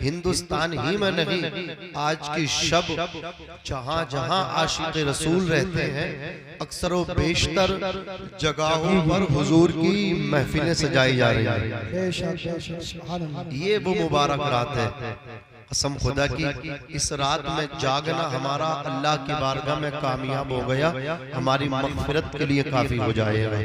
ہندوستان ہی میں نہیں، آج کی شب جہاں جہاں عاشق رسول رہتے ہیں اکثر و بیشتر جگہوں پر حضور کی محفلیں سجائی جا رہی ہیں۔ یہ وہ مبارک رات ہے، قسم خدا کی اس رات میں جاگنا ہمارا اللہ کی بارگاہ میں کامیاب ہو گیا، ہماری مغفرت کے لیے کافی ہو جائے گا۔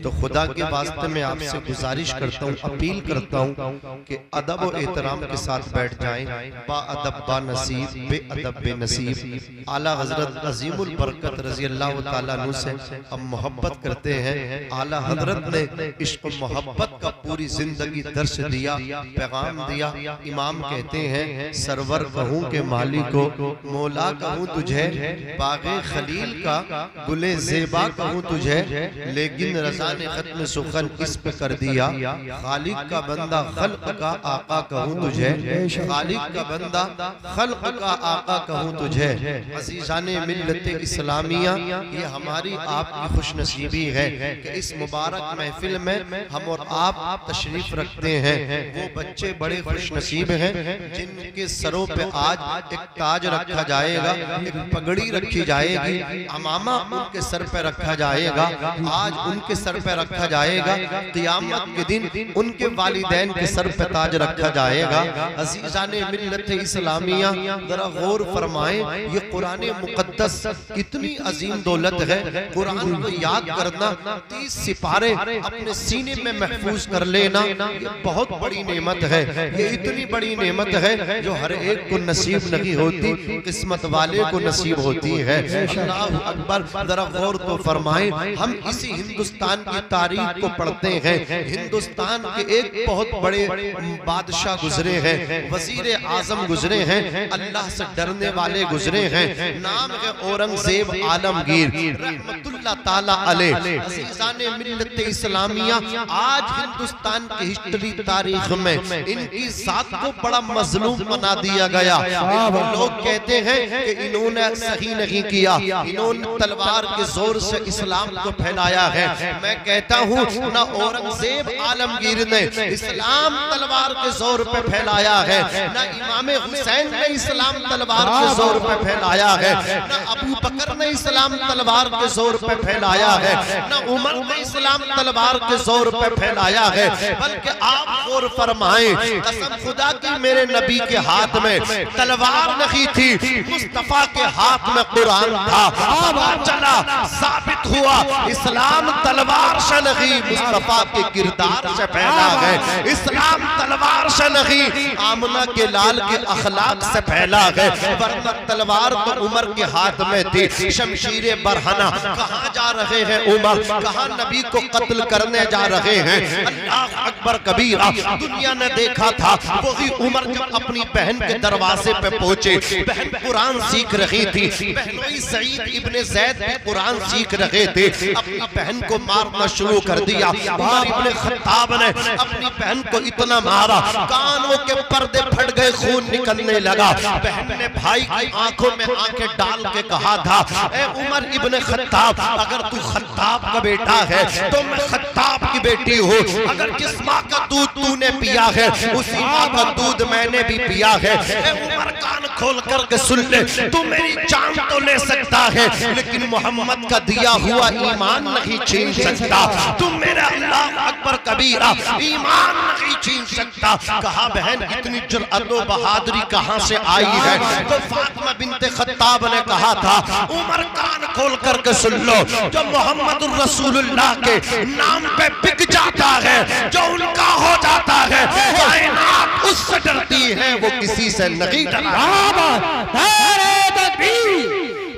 تو خدا کے واسطے میں آپ سے گزارش کرتا ہوں، اپیل کرتا ہوں کہ ادب و احترام کے ساتھ بیٹھ جائیں۔ با ادب با نصیب، بے ادب بے نصیب۔ اعلیٰ حضرت عظیم البرکت رضی اللہ تعالیٰ عنہ سے ہم محبت کرتے ہیں۔ اعلیٰ حضرت نے عشق و محبت کا پوری زندگی درس دیا، پیغام دیا۔ امام کہتے ہیں سرور کہوں کہ مالی کو، مولا کہوں تجھے، باغ خلیل کا گل زیبا کہوں تجھے، لیکن رضا نے ختم سخن اس پہ کر دیا۔ خالق کا بندہ خلق کا آقا کہوں تجھے، خالق کا بندہ خلق کا آقا کہوں تجھے۔ عزیزان ملت اسلامیہ، یہ ہماری آپ کی خوش نصیبی ہے کہ اس مبارک محفل میں ہم اور آپ تشریف رکھتے ہیں۔ وہ بچے بڑے خوش نصیب ہیں جن کے سروں پہ آج ایک تاج رکھا جائے گا، ایک پگڑی رکھی جائے گی، عمامہ ان کے سر پہ رکھا جائے گا، آج ان کے سر پہ رکھا جائے گا، قیامت کے دن ان کے والدین کے سر پہ تاج رکھا جائے گا۔ عزیزان ملت اسلامیہ ذرا غور فرمائیں، یہ قرآن مقدس کتنی عظیم دولت ہے۔ قرآن کو یاد کرنا، 30 سپارے اپنے سینے میں محفوظ کر لینا، یہ بہت بڑی نعمت ہے۔ یہ اتنی بڑی نعمت ہے جو ہر ایک کو نصیب نہیں ہوتی، قسمت والے کو نصیب ہوتی ہے۔ اللہ اکبر، ذرا غور تو فرمائیں۔ ہم اسی ہندوستان کی تاریخ کو پڑھتے ہیں۔ ہندوستان کے ایک بہت بڑے بادشاہ گزرے ہیں، وزیر اعظم گزرے ہیں، اللہ سے ڈرنے والے گزرے ہیں، نام ہے اورنگزیب عالمگیر رحمت اللہ تعالیٰ علیہ۔ عزیزان ملت اسلامیہ، آج ہندوستان کی ہسٹری تاریخ میں ان کی ذات کو بڑا مظلوم بنا دیا گیا۔ لوگ کہتے ہیں کہ انہوں نے صحیح نہیں کیا، انہوں نے تلوار کے زور سے اسلام کو پھیلایا ہے۔ میں کہتا ہوں نہ اورنگزیب عالمگیر نے اسلام تلوار کے زور پہ پھیلایا ہے، نہ امام حسین نے اسلام تلوار کے زور پہ پھیلایا ہے، نہ ابو بکر نے اسلام تلوار کے زور پہ پھیلایا ہے، نہ عمر نے اسلام تلوار کے زور پہ پھیلایا ہے، بلکہ آپ غور فرمائیں، قسم خدا کی میرے نبی کے ہاتھ میں تلوار نہیں تھی، مصطفیٰ کے ہاتھ میں قرآن تھا۔ پتہ چلا، ثابت ہوا، اسلام تلوار سے نہیں مصطفیٰ کے کردار سے پھیلا ہے، اسلام تلوار سے نہیں آمنہ کے لال کے اخلاق سے پھیلا ہے، ورنہ تلوار تو عمر کے ہاتھ میں تھی۔ شمشیر برہنہ، کہاں جا رہے ہیں عمر، کہاں نبی کو قتل کرنے جا رہے ہیں۔ اللہ اکبر کبیرہ، دنیا نے دیکھا تھا وہی عمر جب اپنی بہن کے دروازے پہ پہنچے، بہن قرآن سیکھ رہی تھی، بہنوئی سعید ابن زید بھی قرآن سیکھ رہے تھے، اپنی بہن کو مارنا شروع کر دیا۔ عمر ابن خطاب نے اپنی بہن کو اتنا مارا، کانوں کے پردے پھٹ گئے، خون نکلنے لگا۔ بہن نے بھائی کی آنکھوں میں آنکھیں ڈال کے کہا تھا، اے عمر ابن خطاب، اگر تو خطاب کا بیٹا ہے تو میں خطاب کی بیٹی ہوں، اگر جس ماں کا دودھ تو نے پیا ہے اسی ماں کا دودھ میں نے بھی پیا ہے۔ اے عمر، کان کھول کر کے سن لے، تو میری جان تو لے سکتا ہے لیکن محمد کا دیا ہوا ایمان نہیں چھین سکتا، تم میرا اللہ اکبر کبیرہ ایمان نہیں چھین سکتا۔ کہا بہن اتنی جرأت و بہادری کہاں سے آئی ہے؟ تو فاطمہ بنت خطاب نے کہا تھا، عمر کان کھول کر کے سن لو، جو محمد الرسول اللہ کے نام پہ بک جاتا ہے، جو ان کا ہو جاتا ہے، کائنات اس سے ڈرتی ہے، وہ کسی سے نہیں ڈرتا۔ نعرہ تکبیر،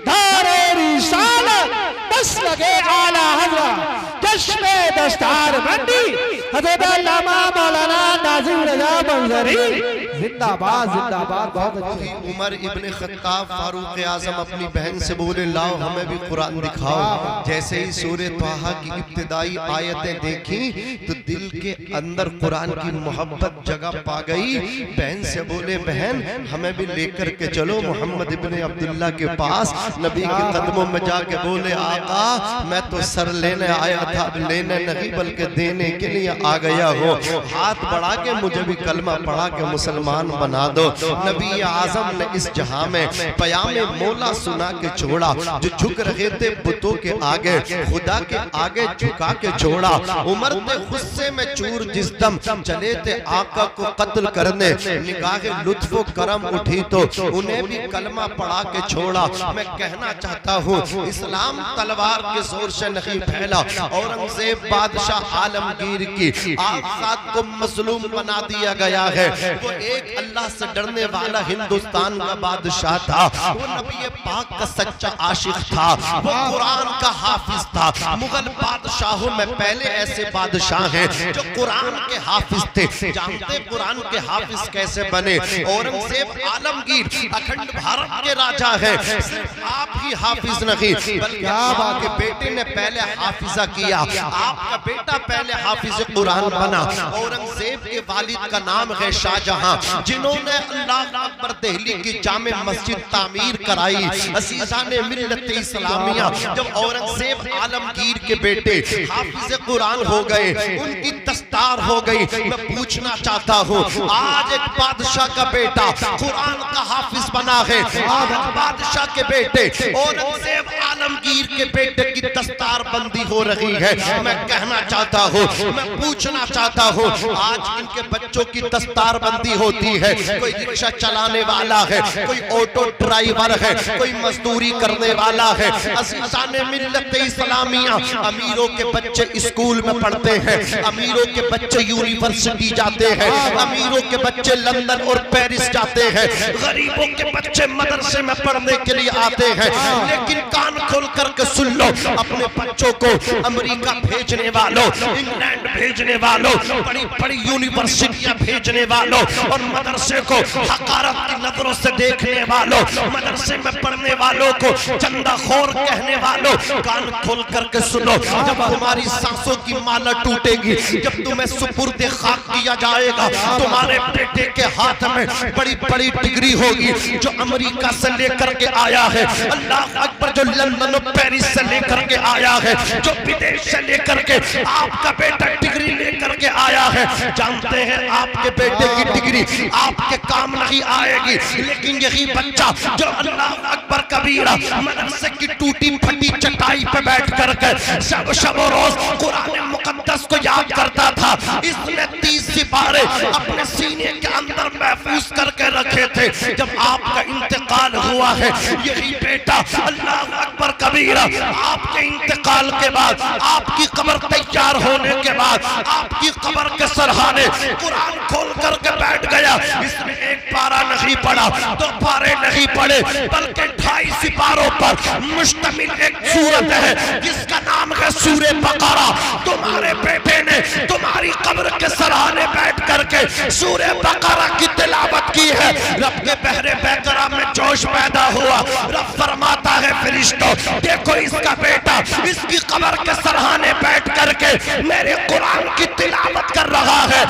نعرہ رسالت، بس لگے اعلیٰ حضرت، جشن دستار بندی حضرت علامہ مولانا ناظم رضا منظری، زندہ باد زندہ باد۔ بہت اچھے۔ عمر ابن خطاب فاروق اعظم اپنی بہن سے بولے، لاؤ ہمیں بھی قرآن دکھاؤ۔ جیسے ہی سورہ طٰہٰ کی ابتدائی آیتیں دیکھیں تو دل کے اندر قرآن کی محبت جگہ پا گئی۔ بہن سے بولے، بہن ہمیں بھی لے کر کے چلو محمد ابن عبداللہ کے پاس۔ نبی کے قدموں میں جا کے بولے، آقا میں تو سر لینے آیا تھا، لینے نہیں بلکہ دینے کے لیے آ گیا ہو، ہاتھ بڑھا کے مجھے بھی کلمہ پڑھا کے مسلمان مسلمان بنا دو۔ نبی اعظم نے اس جہاں میں پیام مولا سنا کے چھوڑا، جو جھک رہے تھے بتوں کے آگے خدا کے آگے جھکا کے چھوڑا۔ عمر تھے غصے میں چور جس دم چلے تھے آقا کو قتل کرنے، نگاہ لطف و کرم اٹھی تو انہیں بھی کلمہ پڑھا کے چھوڑا۔ میں کہنا چاہتا ہوں اسلام تلوار کے زور سے نہیں پھیلا، اورنگزیب بادشاہ عالمگیر کی آزاد کو مظلوم بنا دیا گیا ہے۔ وہ ایک اللہ سے ڈرنے والا ہندوستان کا بادشاہ تھا، وہ نبی پاک کا سچا عاشق تھا، وہ قرآن کا حافظ تھا۔ مغل بادشاہوں میں پہلے ایسے بادشاہ ہیں جو قرآن کے حافظ تھے۔ جانتے قرآن کے حافظ کیسے بنے؟ اورنگزیب عالمگیر اکھنڈ بھارت کے راجہ ہیں، صرف آپ ہی حافظ نہیں بلکہ آپ کے بیٹے نے پہلے حافظہ کیا، آپ کا بیٹا پہلے حافظ قرآن بنا۔ اورنگزیب کے والد کا نام ہے شاہ جہاں، جنہوں نے اللہ اکبر دہلی کی جامع مسجد تعمیر کرائی۔ عزیزان ملت اسلامیہ، جب اورنگزیب عالمگیر کے بیٹے حافظ قرآن ہو گئے، ان کی دستار ہو گئی، میں پوچھنا چاہتا ہوں آج ایک بادشاہ کا بیٹا قرآن کا حافظ بنا ہے، آج بادشاہ کے بیٹے اورنگزیب عالمگیر کے بیٹے کی دستار بندی ہو رہی ہے۔ میں کہنا چاہتا ہوں، میں پوچھنا چاہتا ہوں آج ان کے بچوں کی دستار بندی ہوتی ہے۔ کوئی رکشہ چلانے والا ہے، کوئی آٹو ڈرائیور ہے، کوئی مزدوری کرنے والا ہے۔ عزیزان ملت اسلامیہ، امیروں کے بچے اسکول میں پڑھتے ہیں، امیروں کے بچے یونیورسٹی جاتے ہیں، امیروں کے بچے لندن اور پیرس جاتے ہیں، غریبوں کے بچے مدرسے میں پڑھنے کے لیے آتے ہیں۔ لیکن کان کھول کر کے سن لو، اپنے بچوں کو امریکہ بھیجنے والوں، انگلینڈ بھیجنے والوں، بڑی بڑی یونیورسٹیاں بھیجنے والوں اور مدرسے کو حقارت کی نظروں سے دیکھنے والوں، مدرسے میں پڑھنے والوں کو چندہ خور کہنے والوں، کان کھول کر کے سنو، جب تمہاری سانسوں کی مالا ٹوٹے گی، جب تمہیں سپرد خاک کیا جائے گا، تمہارے بیٹے کے ہاتھ میں بڑی بڑی ڈگری ہوگی، جو امریکہ سے لے کر کے آیا ہے، اللہ اکبر، جو لندن و پیرس سے لے کر کے آیا ہے، جو بدیش سے لے کر کے آپ کا بیٹا ڈگری لے کر کے آیا ہے۔ جانتے ہیں آپ کے بیٹے کی ڈگری آپ کے کام نہیں آئے گی، لیکن یہی بچہ جو اللہ اکبر کبیرہ مدرسے کی ٹوٹی پھٹی چٹائی پہ بیٹھ کر کے شب و روز قرآن مقدس کو یاد کرتا تھا، اس نے 30 سپارے اپنے سینے کے اندر محفوظ کر کے رکھے تھے۔ جب آپ کا انتقال ہوا ہے، یہی بیٹا اللہ اکبر کبیرہ آپ کے انتقال کے بعد، آپ کی قبر تیار ہونے کے بعد، آپ کی قبر کے سرحانے قرآن کھول کر کے بیٹھ گیا۔ اس نے ایک پارہ نہیں پڑھا، 2 پارے نہیں پڑھے، بلکہ 2.5 سپاروں پر مشتمل ایک سورت ہے جس کا نام ہے سورہ بقرہ۔ تمہارے بیٹے نے تمہاری قبر کے سرحانے بیٹھ کر کے سورہ بقرہ کی تلاوت کی ہے۔ رب کے بحر بیقرہ میں جوش پیدا ہوا، رب فرماتا ہے فرشتوں دیکھو اس کا بیٹا اس کی قبر کے سرحانے بیٹھ کر کے میرے قرآن کی تلاوت کر رہا ہے۔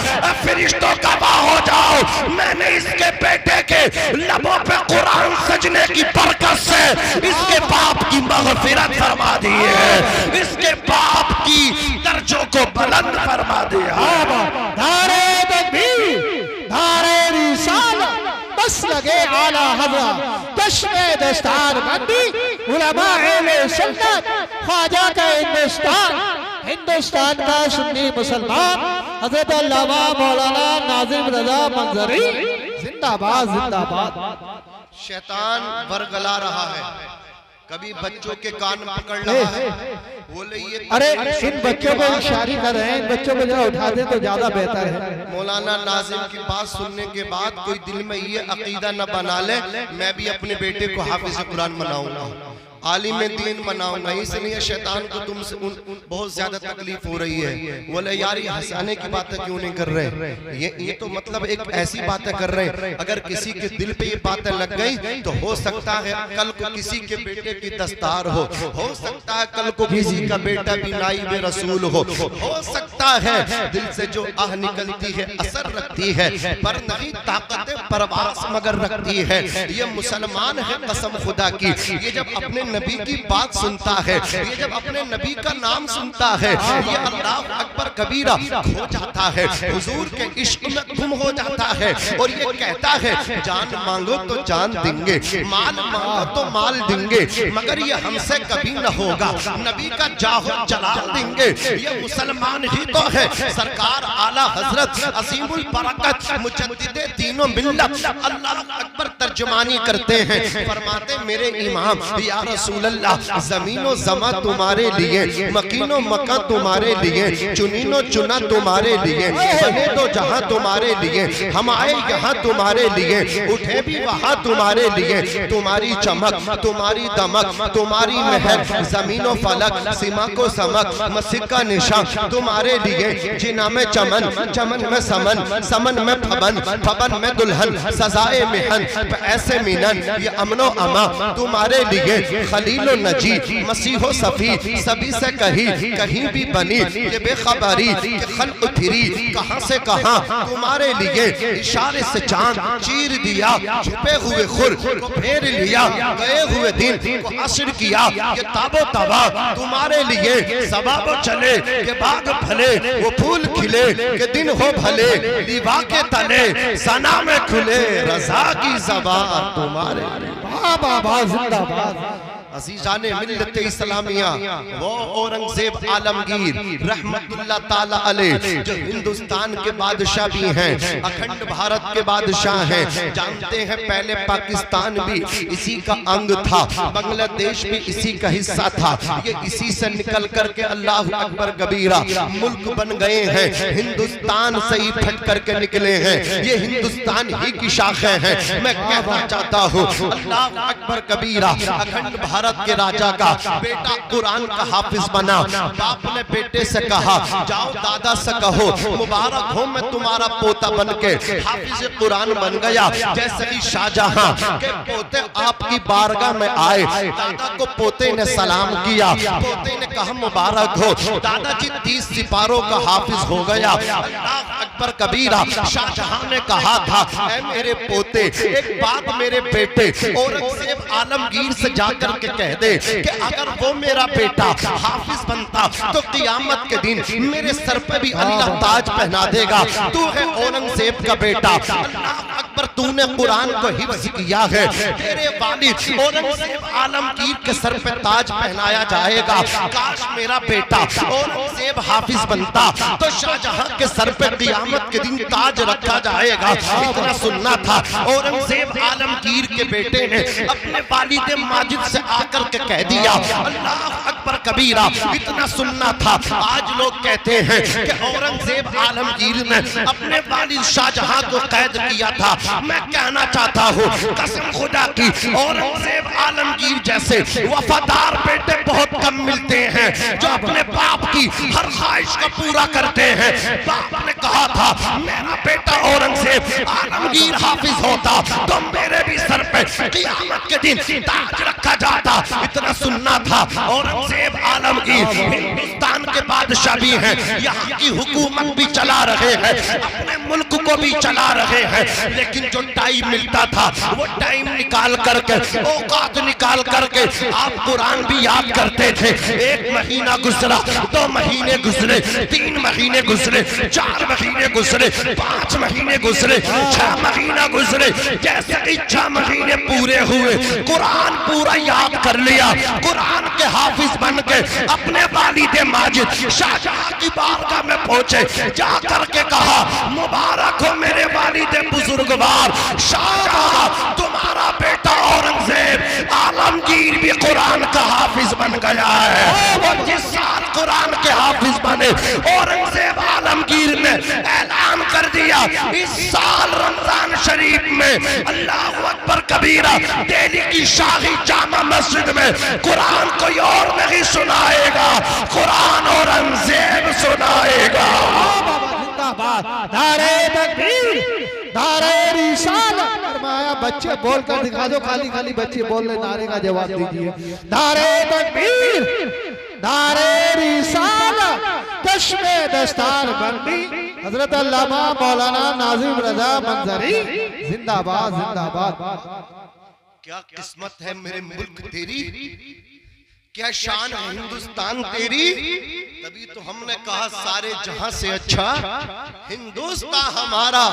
فرشتوں گواہ ہو جاؤ، میں نے اس کے بیٹے کے لبوں پہ قرآن سجنے کی برکت سے اس کے باپ کی مغفرت فرما دی ہے، اس کے باپ کی درجوں کو بلند فرما دیا۔ نعرہ تکبیر، نعرہ رسالت، مسلک اعلی حضرت، چشم دستار بندی، علماء اہل سنت، خواجہ کا ہندوستان کا سنی مسلمان حضرت علامہ مولانا ناظم رضا منظری زندہ باد زندہ باد۔ شیطان ورگلا رہا ہے، کبھی بچوں کے کان پکڑ رہا ہے، بولے یہ ارے ان بچوں کو اشاری کر رہے ہیں، ان بچوں کو جو اٹھا دیں تو زیادہ بہتر ہے۔ مولانا ناظم کی بات سننے کے بعد کوئی دل میں یہ عقیدہ نہ بنا لے میں بھی اپنے بیٹے کو حافظ قرآن بناؤں گا، عالم دین بناؤں گا، اس لیے شیطان کو تم سے بہت زیادہ تکلیف ہو رہی ہے۔ بولے یار یہ ہنسانے کی باتیں کیوں نہیں کر رہے؟ یہ تو مطلب ایک ایسی باتیں کر رہے ہیں، اگر کسی کے دل پہ یہ باتیں لگ گئی تو ہو سکتا ہے کل کو کسی کے بیٹے کی دستار ہو سکتا ہے کل کو کسی کا بیٹا بھی نائب رسول ہو سکتا ہے دل سے جو آہ نکلتی ہے اثر رکھتی ہے، پر نہیں طاقت پرواز مگر رکھتی ہے۔ یہ مسلمان ہے قسم خدا کی، یہ جب اپنے نبی کی بات سنتا ہے، یہ جب اپنے نبی کا نام سنتا ہے، یہ اللہ اکبر کبیرہ کھو جاتا ہے، حضور کے عشق میں گم ہو جاتا ہے، اور یہ کہتا ہے جان مانگو تو جان دیں گے، مال مانگو تو مال دیں گے، مگر یہ ہم سے کبھی نہ ہوگا، نبی کا جاہ و جلال دیں گے۔ یہ مسلمان ہی تو ہے، سرکار اعلیٰ حضرت عظیم البرکت مجدد دین و ملت اللہ اکبر ترجمانی کرتے ہیں، فرماتے میرے امام یا رسول اللہ زمین و زماں تمہارے لیے، مکین و مکہ تمہارے لیے، چنین و چنا تمہارے لیے، بنے تو جہاں تمہارے لیے، ہم آئے یہاں تمہارے لیے، اٹھے بھی وہاں تمہارے لیے، تمہاری چمک تمہاری دمک تمہاری مہک، زمین و فلک سما کو سمک، مسیح کا نشان تمہارے لیے، جنا میں چمن چمن میں سمن سمن میں پھبن پھبن میں دلہن، سزائے محن ایسے مینن، یہ امن و اما تمہارے لیے، خلیل و نجی مسیح و صفی سبھی سے کہیں بھی بنی، یہ بے خبری کہ خلق پھری کہاں سے کہاں تمہارے لیے، اشارے سے چاند چیر دیا، چھپے ہوئے خور کو پھیر لیا، گئے ہوئے دن کو عصر کیا، یہ تاب و تبا تمہارے لیے، سباب و چلے کہ باغ پھلے، وہ پھول کھلے کہ دن ہو بھلے، لیوا کے تلے ثنا میں کھلے، رضا کی زبان تمہارے لیے۔ بابا زندہ باد۔ عزیزان ملت اسلامیہ، وہ اورنگزیب عالمگیر رحمت اللہ تعالیٰ علیہ جو ہندوستان کے بادشاہ بھی ہیں، اکھنڈ بھارت کے بادشاہ ہیں، جانتے ہیں پہلے پاکستان بھی اسی کا انگ تھا، بنگلہ دیش بھی اسی کا حصہ تھا، یہ اسی سے نکل کر کے اللہ اکبر کبیرہ ملک بن گئے ہیں، ہندوستان سے ہی پھٹ کر کے نکلے ہیں، یہ ہندوستان ہی کی شاخیں ہیں۔ میں کہنا چاہتا ہوں اللہ اکبر کبیرہ اکھنڈ بھارت کے راجہ کا بیٹا قرآن کا حافظ بنا، باپ نے بیٹے سے کہا جاؤ دادا سے کہو مبارک ہوں میں تمہارا پوتا بن کے حافظ قرآن بن گیا، جیسے ہی شاہجہاں کے پوتے آپ کی بارگاہ میں آئے، دادا کو پوتے نے سلام کیا، پوتے نے کہا مبارک ہو، دادا جی 30 سپاروں کا حافظ ہو گیا۔ اللہ اکبر کبیرہ شاہجہاں نے کہا تھا اے میرے پوتے ایک بات میرے بیٹے اورنگزیب عالمگیر سے جا کر کے کہہ دے کہ اگر وہ میرا بیٹا حافظ بنتا تو قیامت کے دن میرے سر پہ بھی اللہ تاج پہنا دے گا، تو ہے اورنگزیب کا بیٹا، اللہ اکبر تو نے قرآن کو حفظ کیا ہے، تیرے والد اورنگزیب عالمگیر کے سر پہ تاج پہنایا جائے گا، کاش میرا بیٹا اورنگزیب حافظ بنتا تو شاہجہاں کے سر پہ قیامت کے دن تاج رکھا جائے گا۔ اتنا سننا تھا اورنگزیب عالمگیر کے بیٹے نے اپنے والد ماجد سے آ کر کے کہہ دیا، اللہ اکبر کبیرہ اتنا سننا تھا۔ آج لوگ کہتے ہیں کہ اورنگزیب عالمگیر نے اپنے والد شاہجہاں کو قید کیا تھا، میں کہنا چاہتا ہوں قسم خدا کی اورنگزیب عالمگیر جیسے وفادار بیٹے بہت کم ملتے ہیں جو اپنے باپ کی ہر خواہش کو پورا کرتے ہیں۔ باپ نے کہا تھا میرا بیٹا اورنگزیب عالمگیر حافظ ہوتا تو میرے بھی سر پہ قیامت کے دن تاج رکھا جاتا۔ اتنا سننا تھا اورنگزیب عالمگیر ہندوستان کے بادشاہ بھی ہیں، یہاں کی حکومت بھی چلا رہے ہیں، اپنے ملک کو بھی چلا رہے ہیں، لیکن جو ٹائم ملتا تھا وہ ٹائم نکال کر کے اوقات نکال کر کے آپ قرآن بھی یاد کرتے تھے۔ 1 مہینہ گزرا، 2 مہینے گزرے، 3 مہینے گزرے، 4 مہینے گزرے، 5 مہینے گزرے، 6 مہینہ گزرے، جیسے ہی 6 مہینے پورے ہوئے قرآن پورا یاد کر لیا، قرآن کے حافظ بن کے اپنے والد ماجد شاہجہاں کی بارگاہ میں پہنچے، جا کر کے کہا مبارک ہو میرے والد بزرگوار شاہجہاں، تمہارا بیٹا اورنگزیب عالمگیر بھی قرآن کا حافظ بن گیا ہے۔ اور جس سال قرآن کے حافظ بنے اورنگزیب عالمگیر نے اعلان کر دیا اس سال رمضان شریف میں اللہ اکبر کبیرہ دہلی کی شاہی جامع مسجد میں قرآن کوئی اور نہیں سنائے گا، قرآن اورنگزیب سنائے گا۔ نعرہ تکبیر، نعرہ رسالت۔ فرمایا بچے بول کر دکھا دو، خالی خالی بچے بول لے، نعرے کا جواب دیجئے۔ نعرہ تکبیر، نعرہ رسالت، چشم دستار بندی حضرت علامہ مولانا ناظم رضا منظری زندہ باد، زندہ باد۔ کیا قسمت ہے میرے ملک تیری، کیا شان ہے ہندوستان تیری، تبھی تو ہم نے کہا سارے جہاں سے اچھا ہندوستان ہمارا،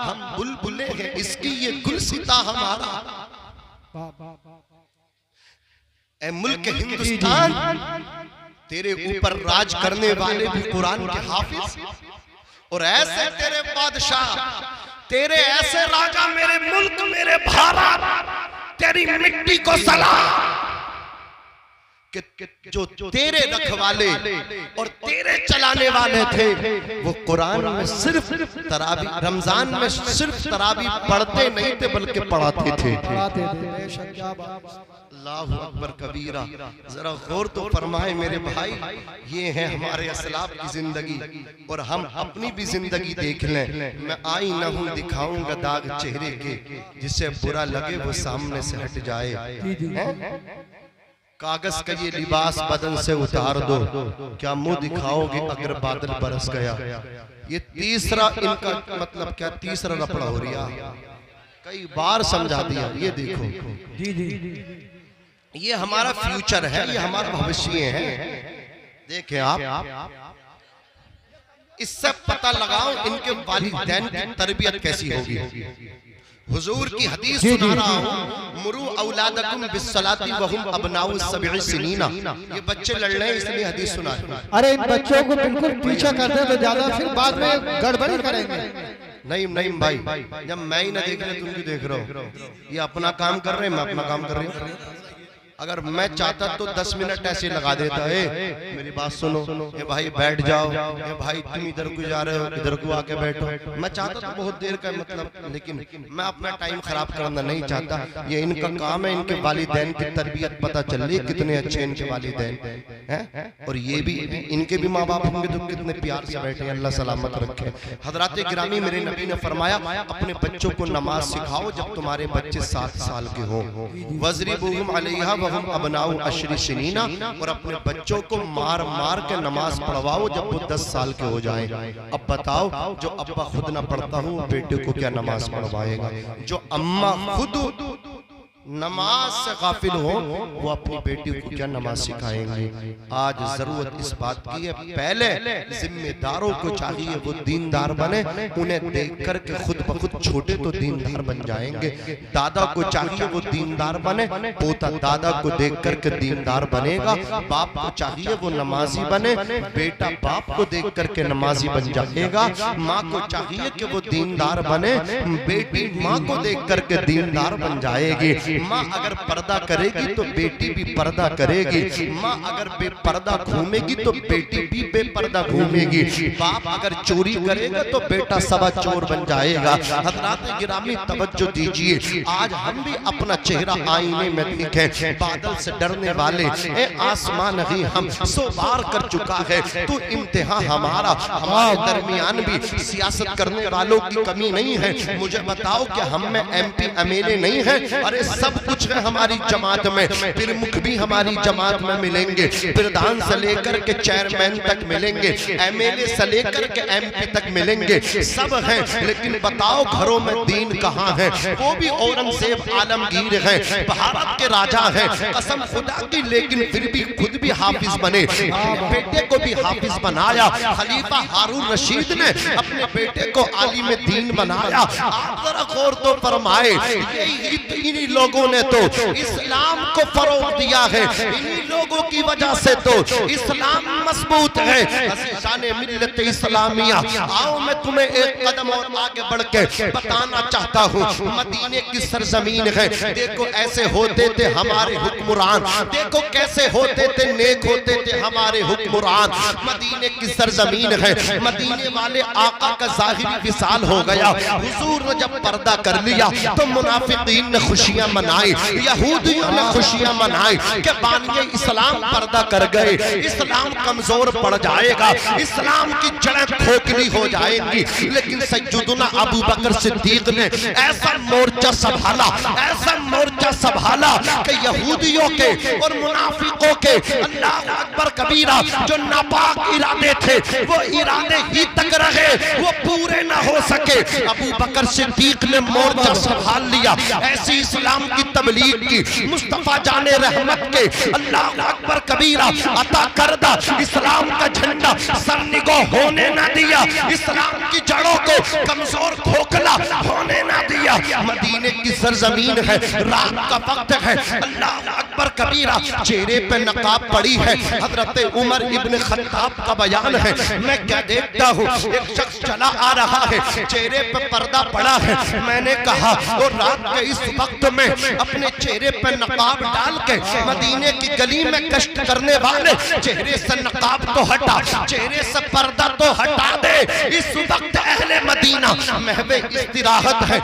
ہم بلبلے ہیں اس کی یہ گلستاں ہمارا۔ اے ملک ہندوستان، تیرے اوپر راج کرنے والے بھی قرآن کے حافظ، اور ایسے تیرے بادشاہ، تیرے ایسے راجہ میرے ملک میرے بھارت، تیری مٹی کو سلام، کہ جو تیرے رکھوالے اور تیرے چلانے والے تھے وہ قرآن میں صرف تراویح، رمضان میں صرف تراویح پڑھتے نہیں تھے بلکہ پڑھاتے تھے۔ اللہ اکبر کبیرہ، ذرا غور تو فرمائے میرے بھائی، یہ ہے ہمارے اسلاف کی زندگی، اور ہم اپنی بھی زندگی دیکھ لیں۔ میں آئینہ ہوں دکھاؤں گا داغ چہرے کے، جسے برا لگے وہ سامنے سے ہٹ جائے۔ کاغذ کا یہ لباس بدن سے اتار دو، کیا منہ دکھاؤ گے اگر بادل برس گیا۔ یہ تیسرا ان کا مطلب کیا، تیسرا رپڑا ہو رہا، کئی بار سمجھا دیا۔ یہ دیکھو، یہ ہمارا فیوچر ہے، یہ ہمارا بھوشیہ ہے۔ دیکھیں آپ، اس سے پتہ لگاؤ ان کے والدین کی تربیت کیسی ہوگی۔ حضور کی حدیث سنا رہا ہوں، مرو اولادکم بالصلاۃ وہم ابناء السبع سنین۔ یہ بچے لڑ رہے ہیں اس لیے حدیث سنا رہے ہیں۔ ارے ان بچوں کو بالکل پیچھے کر دیں تو زیادہ پھر بعد میں گڑبڑی کریں گے۔ نہیں بھائی، جب میں ہی نہ دیکھ رہے تم بھی دیکھ رہا ہو، یہ اپنا کام کر رہے ہیں، میں اپنا کام کر رہی ہوں۔ اگر میں چاہتا تو 10 منٹ ایسے لگا دیتا ہے، میری بات سنو، اے بھائی بیٹھ جاؤ، اے بھائی تم ادھر کو جا رہے ہو ادھر کو آ کے بیٹھو۔ میں چاہتا تو بہت دیر کا مطلب، لیکن میں اپنا ٹائم خراب کرنا نہیں چاہتا۔ یہ ان کا کام ہے، ان کے والدین کی تربیت پتہ چل رہی، کتنے اچھے ان کے والدین ہیں، اور یہ بھی ان کے بھی ماں باپ ہوں گے تو کتنے پیار سے بیٹھے ہیں، اللہ سلامت رکھے۔ حضرات گرامی، میرے نبی نے فرمایا اپنے بچوں کو نماز سکھاؤ جب تمہارے بچے 7 سال کے ہوں، وَضْرِبُوهُمْ عَلَيْهَا وَهُمْ أَبْنَاءُ 10 سنین، اور اپنے بچوں کو مار مار کے نماز پڑھواؤ جب وہ 10 سال کے ہو جائیں۔ اب بتاؤ، جو ابا خود نہ پڑھتا ہوں بیٹے کو کیا نماز پڑھوائے گا؟ جو اماں خود نماز سے غافل ہو وہ اپنی بیٹی کو کیا نماز سکھائیں گے؟ آج ضرورت اس بات کی ہے، پہلے ذمہ داروں کو چاہیے وہ دیندار بنے، انہیں دیکھ کر کے خود بخود چھوٹے تو دیندار بن جائیں گے۔ دادا کو چاہیے وہ دیندار بنے، پوتا دادا کو دیکھ کر کے دیندار بنے گا۔ باپ کو چاہیے وہ نمازی بنے، بیٹا باپ کو دیکھ کر کے نمازی بن جائے گا۔ ماں کو چاہیے کہ وہ دیندار بنے، بیٹی ماں کو دیکھ کر کے دیندار بن جائے گی۔ ماں اگر پردہ کرے گی تو بیٹی بھی پردہ کرے گی، ماں اگر بے پردہ گھومے گی تو بیٹی بھی بے پردہ گھومے گی، باپ اگر چوری کرے گا تو بیٹا سوا چور بن جائے گا۔ حضرات گرامی توجہ دیجئے، آج ہم بھی اپنا چہرہ آئینے میں دیکھیں۔ بادل سے ڈرنے والے اے آسمان ہی ہم سو بار کر چکا ہے تو امتحان ہمارا، ہمارے درمیان بھی سیاست کرنے والوں کی کمی نہیں ہے۔ مجھے بتاؤ کہ ہم میں M P M L A نہیں ہے؟ ارے سب کچھ ہے ہماری جماعت میں، پرمکھ بھی ہماری جماعت میں ملیں گے، پردھان سے لے کر کے چیئرمین تک ملیں گے، ایم ایل اے سے لے کر کے ایم پی تک ملیں گے، سب ہیں، لیکن بتاؤ گھروں میں دین کہاں ہے؟ وہ بھی اورنگزیب عالمگیر ہیں، بھارت کے راجہ ہیں، قسم خدا کی، لیکن پھر بھی خود بھی حافظ بنے، اپنے بیٹے کو بھی حافظ بنایا۔ خلیفہ ہارون رشید نے اپنے بیٹے کو عالم دین بنایا۔ آپ ذرا غور تو فرمائے، انہی لوگوں نے تو اسلام کو فروغ دیا ہے، انہی لوگوں کی وجہ سے تو اسلام مضبوط ہے۔ شان ملت اسلامیہ، آؤ میں تمہیں ایک قدم اور آگے بڑھ کے بتانا چاہتا ہوں۔ مدینے کی سرزمین ہے، دیکھو ایسے ہوتے تھے ہمارے حکمران، دیکھو کیسے ہوتے تھے، نیک ہوتے تھے ہمارے حکمران۔ مدینے کی سرزمین ہے، مدینے والے آقا کا ظاہری وصال ہو گیا۔ حضور نے جب پردہ کر لیا تو منافقین نے خوشیاں منائی، یہودیوں نے خوشیاں منائی کہ بانی اسلام پردہ کر گئے، اسلام کمزور پڑ جائے گا، اسلام کی جڑیں کھوکھلی ہو جائیں گی۔ لیکن سیدنا ابو بکر صدیق نے ایسا مورچہ سنبھالا، ایسا مورچہ سنبھالا کہ یہودیوں کے اور منافقوں کے اللہ اکبر کبیرہ جو ناپاک ارادے تھے وہ ارادے ہی تک رہے، وہ پورے نہ ہو سکے۔ ابو بکر صدیق نے مورچہ سنبھال لیا، ایسی اسلام کی تبلیغ کی، مصطفیٰ جان رحمت کے اللہ اکبر کبیرہ عطا کردہ اسلام کا جھنڈا سرنگو ہونے نہ دیا، اسلام کی جڑوں کو کمزور کھوکھلا ہونے نہ دیا۔ مدینے کی سرزمین ہے، رات کا وقت ہے، اللہ اکبر کبیرہ، چہرے پہ نقاب پڑی ہے، حضرت عمر ابن خطاب کا بیان ہے، میں کیا دیکھتا ہوں، ایک شخص چلا آ رہا ہے، چہرے پہ پردہ پڑا ہے، میں نے کہا اور رات کے اس وقت میں اپنے چہرے پہ نقاب ڈال کے مدینے کی گلی میں گشت کرنے والے چہرے سے نقاب تو ہٹا، چہرے سے پردہ تو ہٹا دے۔ اس وقت اہل مدینہ محو استراحت ہے،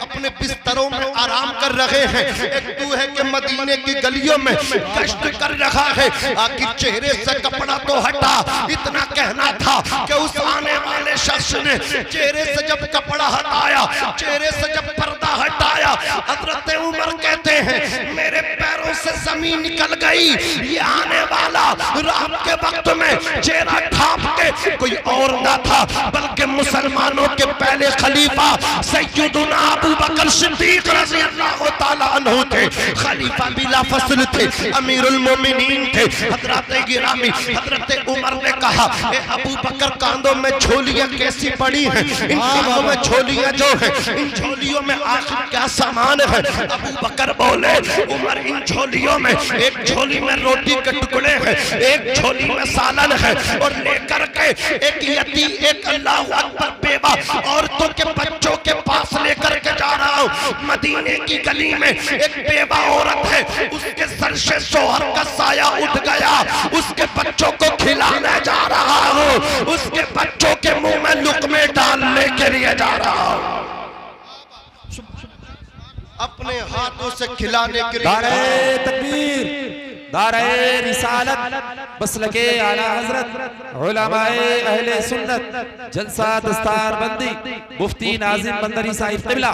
اپنے بستروں میں آرام کر رہے ہیں، ایک تو ہے کہ مدینے کی گلیوں میں گشت کر رہا ہے، آخر چہرے سے کپڑا تو ہٹا۔ اتنا کہنا تھا کہ اس آنے والے شخص نے چہرے سے جب کپڑا ہٹایا، چہرے سے جب پردہ ہٹایا، حضرت عمر کہتے ہیں میرے پیروں سے زمین نکل گئی۔ یہ آنے والا رات کے وقت میں چہرہ ڈھانپ کے کوئی اور نہ تھا بلکہ مسلمانوں کے پہلے خلیفہ سیدنا ابو بکر صدیق رضی اللہ تعالیٰ عنہ تھے، خلیفہ بلا فصل تھے، امیر المومنین تھے۔ حضرت گرامی حضرت عمر نے کہا اے ابو بکر کاندوں میں جھولیاں کیسی پڑی ہیں، ان کاندوں میں جھولیاں جو ہیں، ان جھولیوں میں آخر کیا سامان ہے؟ ابو بکر بولے عمر ان جھولیوں میں ایک جھولی میں روٹی کے ٹکڑے ہیں، ایک جھولی میں سالن ہے، اور لے کر کے ایک یتیم ایک اللہ اکبر بیوہ عورتوں کے بچوں کے پاس لے کر کے جا رہا ہوں۔ مدینے کی گلی میں ایک بیوہ عورت ہے، اس کے سر سے شوہر کا سایہ اٹھ گیا، اس کے بچوں کو کھلانے جا رہا ہوں، اس کے بچوں کے منہ میں لقمے ڈالنے کے لیے جا رہا ہوں، اپنے ہاتھوں سے کھلانے کے لیے۔ دارے تکبیر، دارے رسالت، مسلک اعلیٰ حضرت، علماء اہل سنت، جلسہ دستار بندی، مفتی ناظم بندری صاحب قبلہ،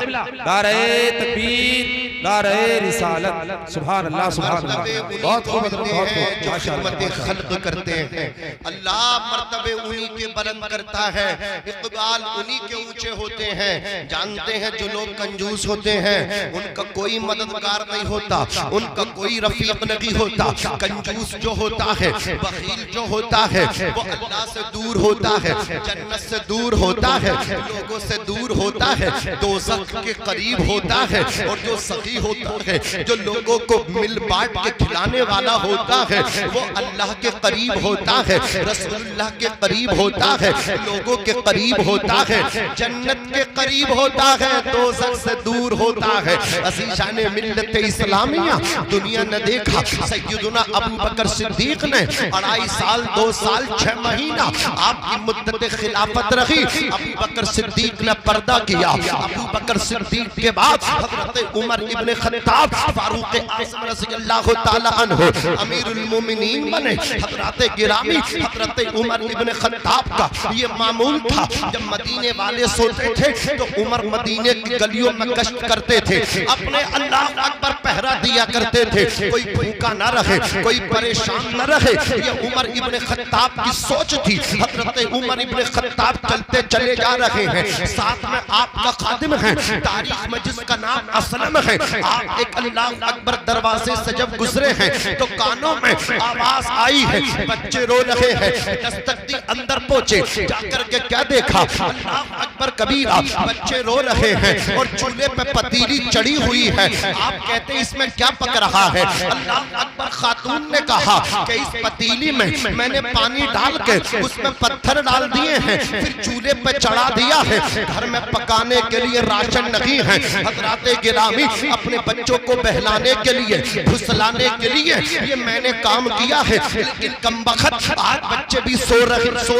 دارے تکبیر، دارے رسالت، سبحان اللہ سبحان اللہ۔ بہت خوب حضرت، بہت خوب، جو خدمت خلق کرتے ہیں اللہ مرتبے انہی کے بلند کرتا ہے، اقبال انہی کے اونچے ہوتے ہیں۔ جانتے ہیں جو لوگ کنجوس ہوتے ہیں ان کا کوئی مددگار نہیں ہوتا، ان کا کوئی رفیق نہیں ہوتا۔ کنجوس جو ہوتا ہے، بخیل جو ہوتا ہے، وہ اللہ سے دور ہوتا ہے، جنت سے دور ہوتا ہے، لوگوں سے دور ہوتا ہے، دوزخ کے قریب ہوتا ہے، اور جو سخی ہوتا ہے، جو لوگوں کو مل بانٹ کے کھلانے والا ہوتا ہے، وہ اللہ کے قریب ہوتا ہے، رسول اللہ کے قریب ہوتا ہے، لوگوں کے قریب ہوتا ہے، جنت کے قریب ہوتا ہے، دوزخ سے دور ہوتا ہے۔ عزیزان ملت اسلامیہ، دنیا نے دیکھا سیدنا ابو بکر صدیق نے 2.5 سال 2 سال 6 مہینہ آپ کی مدت خلافت رہی، ابو بکر صدیق نے پردہ کیا۔ ابو بکر صدیق کے بعد حضرت عمر ابن خطاب فاروق اعظم رضی اللہ تعالیٰ عنہ امیر المومنین بنے۔ حضرت گرامی حضرت عمر ابن خطاب کا یہ معمول تھا، جب مدینے والے سوتے تھے تو عمر مدینے کی گلیوں میں گشت کرتے تھے، اپنے اللہ اکبر پہرا دیا کرتے تھے، کوئی بھوکا نہ رہے، کوئی پریشان نہ رہے۔ یہ عمر ابن خطاب کی سوچ تھی۔ حضرت عمر ابن خطاب چلتے چلے جا رہے ہیں، ساتھ میں آپ کا خادم ہے، تاریخ میں جس کا نام اسلم ہے۔ آپ ایک اللہ اکبر دروازے سے جب گزرے ہیں تو کانوں میں آواز آئی ہے، بچے رو رہے ہیں، دستک دی اندر پہنچے، جا کر کے کیا دیکھا، اللہ اکبر کبیرہ، بچے رو رہے ہیں اور چولہے پہ پتیلی چڑھی ہوئی ہے۔ آپ کہتے ہیں اس میں کیا پک رہا ہے؟ اللہ اکبر خاتون نے کہا کہ اس پتیلی میں نے پانی ڈال کے اس میں پتھر ڈال دیے ہیں، پھر چولہے پہ چڑھا دیا ہے، گھر میں پکانے کے لیے راشن نہیں ہے۔ حضرات گرامی اپنے بچوں کو بہلانے کے لیے، بھسلانے کے لیے یہ میں نے کام کیا ہے، لیکن کمبخت آج بچے بھی سو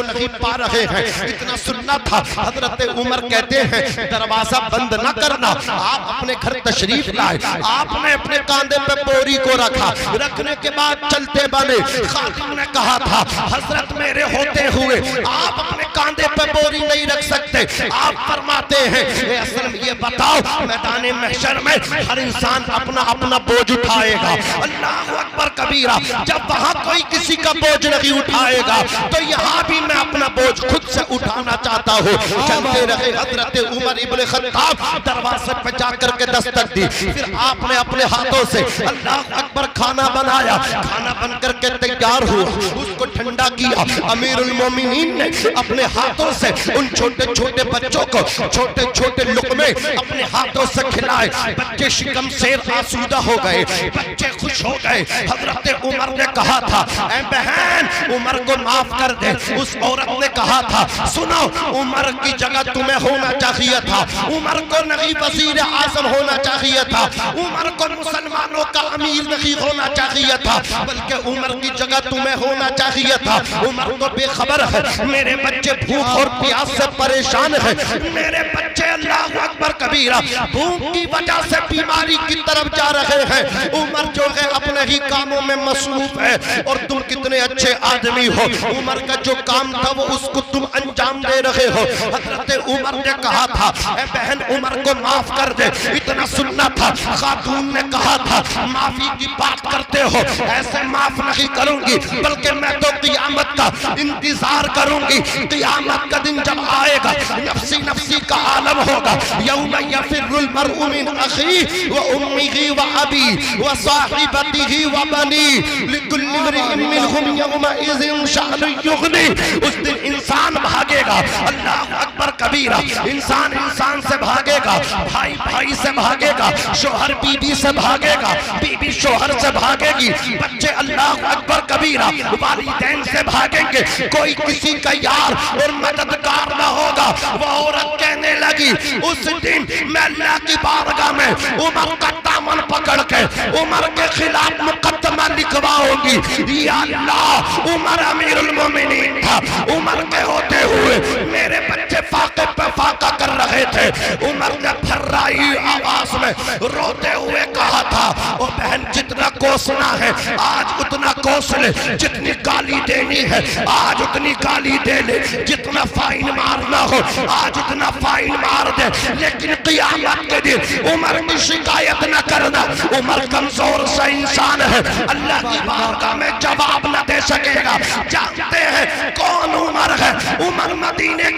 نہیں پا رہے ہیں، اتنا سننا تھا۔ حضرت عمر کہتے ہیں دروازہ بند نہ کرنا، آپ اپنے گھر تشریف لائے، آپ نے اپنے کاندھے پہ بوری کو رکھا، رکھنے کے بعد چلتے بنے۔ خادم نے کہا تھا حضرت میرے ہوتے ہوئے آپ اپنے کاندھے پہ بوری نہیں رکھ سکتے، آپ فرماتے ہیں اے اسلم یہ بتاؤ میدان محشر میں ہر انسان اپنا اپنا بوجھ اٹھائے گا. اللہ اکبر کبیرہ. جب وہاں کوئی کسی کا بوجھ نہیں اٹھائے گا تو یہاں بھی میں اپنا بوجھ خود سے اٹھانا چاہتا ہوں. چلتے رہے. حضرت عمر ابن خطاب دروازے پہ جا کر کے دستک دی. پھر آپ نے اپنے ہاتھوں سے اللہ اکبر کھانا بنایا. کھانا بن کر کے تیار ہوا, اس کو ٹھنڈا کیا. امیر المومنین نے اپنے ہاتھوں سے ان چھوٹے چھوٹے بچوں کو چھوٹے چھوٹے لقمے اپنے ہاتھوں سے کھلائے. بچے شکم سیر آسودہ ہو گئے, بچے خوش ہو گئے. حضرت عمر نے کہا تھا اے بہن عمر کو معاف کر دے. اس عورت نے کہا تھا سنو عمر کی جگہ تمہیں ہونا چاہیے تھا, عمر کو نہیں وزیر اعظم ہونا چاہیے تھا, عمر کو مسلمانوں کا امیر نہیں ہونا چاہیے تھا, بلکہ عمر کی جگہ تمہیں ہونا چاہیے تھا. عمر تو بے خبر ہے میرے بچے بھوک اور پیاس سے پریشان ہیں, میرے بچے اللہ اکبر کبیرہ بھوک کی وجہ سے بیماری کی طرف جا رہے ہیں. عمر جو ہے اپنے ہی کاموں میں مصروف ہے اور تم کتنے اچھے آدمی ہو, عمر کا جو کام تھا وہ اس کو تم انجام دے رہے ہو. حضرت عمر نے کہا تھا اے بہن عمر کو معاف کر دے. اتنا سننا تھا. خاتون نے کہا تھا معافی کی بات کرتے ہو, ایسے معاف نہیں کروں گی بلکہ میں تو قیامت کا انتظار کروں گی. قیامت کا دن جب آئے گا نفسی نفسی کا عالم ہوگا. یوم یفر المرء من اخیہ و امہ و ابی و صاحبتہ و بنی لکل امرئ منہم یومئذ شأن یغنی. اس دن انسان بھاگے گا. اللہ اکبر کبیرہ. انسان انسان سے بھاگے گا, بھائی بھائی سے بھاگے گا, شوہر بیوی سے بھاگے گا, بیوی شوہر سے بھاگے گی, بچے اللہ اکبر کبیرہ والدین سے بھاگیں گے. کوئی کسی کا یار اور مددگار نہ ہوگا. وہ عورت کہنے لگی اس دن میں اللہ کی بارگاہ میں عمر کا دامن پکڑ کے عمر کے خلاف مقدمہ لکھواؤں گی. یا اللہ عمر امیر المومنین تھا, عمر کے ہوتے ہوئے میرے بچے فاقے پہ فاقہ کر رہے تھے. عمر نے پھرائی آواز میں روتے ہوئے کہا تھا او بہن جتنا کوسنا ہے آج اتنا کوس لے, جتنی گالی دینی ہے آج اتنی گالی دے لے, جتنا فائن مارنا ہو آج اتنا فائن مار دے. لیکن قیامت کے دن عمر کی شکایت نہ کرنا. عمر کمزور سا انسان ہے, اللہ کی بارگاہ میں جواب نہ دے سکے گا. جانتے ہیں کون عمر ہے؟ عمر مدینے